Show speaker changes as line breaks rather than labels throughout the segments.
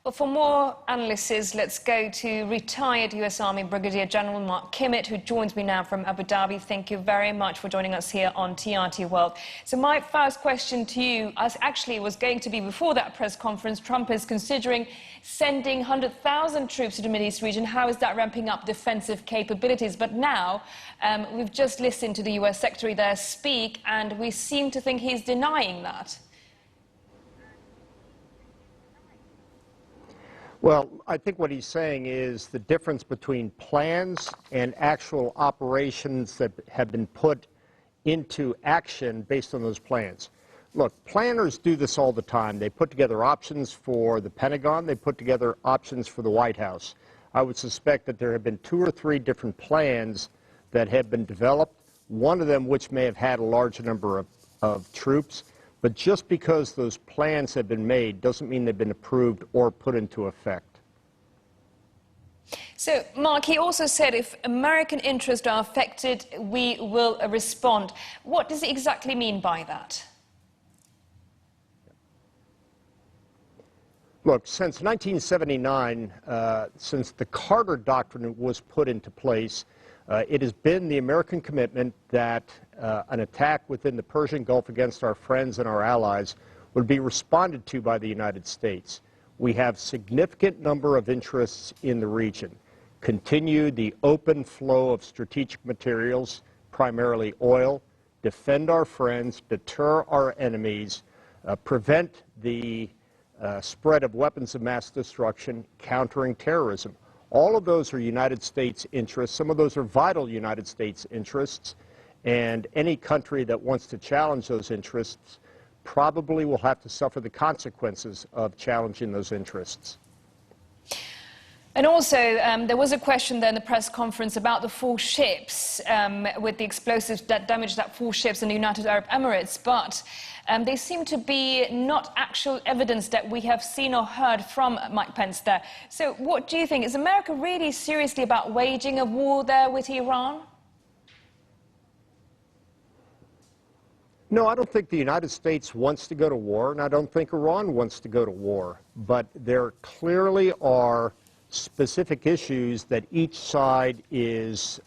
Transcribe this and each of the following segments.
Well, for more analysis, let's go to retired U.S. Army Brigadier General Mark Kimmitt, who joins me now from Abu Dhabi. Thank you very much for joining us here on TRT World. So my first question to you actually was going to be before that press conference. Trump is considering sending 100,000 troops to the Middle East region. How is that ramping up defensive capabilities? But now we've just listened to the U.S. Secretary there speak, and we seem to think he's denying that.
Well, I think what he's saying is the difference between plans and actual operations that have been put into action based on those plans. Look, planners do this all the time. They put together options for the Pentagon. They put together options for the White House. I would suspect that there have been 2 or 3 different plans that have been developed, one of them which may have had a large number of troops. But just because those plans have been made doesn't mean they've been approved or put into effect.
So, Mark, he also said if American interests are affected, we will respond. What does he exactly mean by that?
Look, since 1979, since the Carter Doctrine was put into place, it has been the American commitment that an attack within the Persian Gulf against our friends and our allies would be responded to by the United States. We have significant number of interests in the region. Continue the open flow of strategic materials, primarily oil, defend our friends, deter our enemies, prevent the spread of weapons of mass destruction, countering terrorism. All of those are United States interests. Some of those are vital United States interests. And any country that wants to challenge those interests probably will have to suffer the consequences of challenging those interests.
And also, there was a question there in the press conference about the 4 ships with the explosives that damaged that 4 ships in the United Arab Emirates. But they seem to be not actual evidence that we have seen or heard from Mike Pence there. So what do you think? Is America really seriously about waging a war there with Iran?
No, I don't think the United States wants to go to war, and I don't think Iran wants to go to war. But there clearly are specific issues that each side is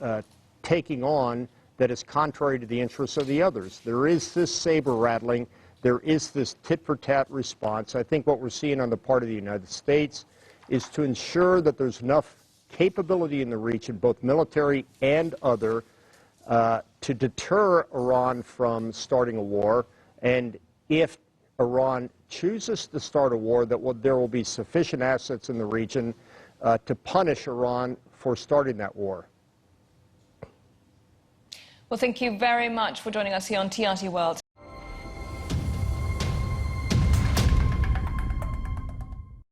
taking on that is contrary to the interests of the others. There is this saber-rattling. There is this tit-for-tat response. I think what we're seeing on the part of the United States is to ensure that there's enough capability in the region, both military and other, to deter Iran from starting a war. And if Iran chooses to start a war, there will be sufficient assets in the region to punish Iran for starting that war.
Well, thank you very much for joining us here on TRT World.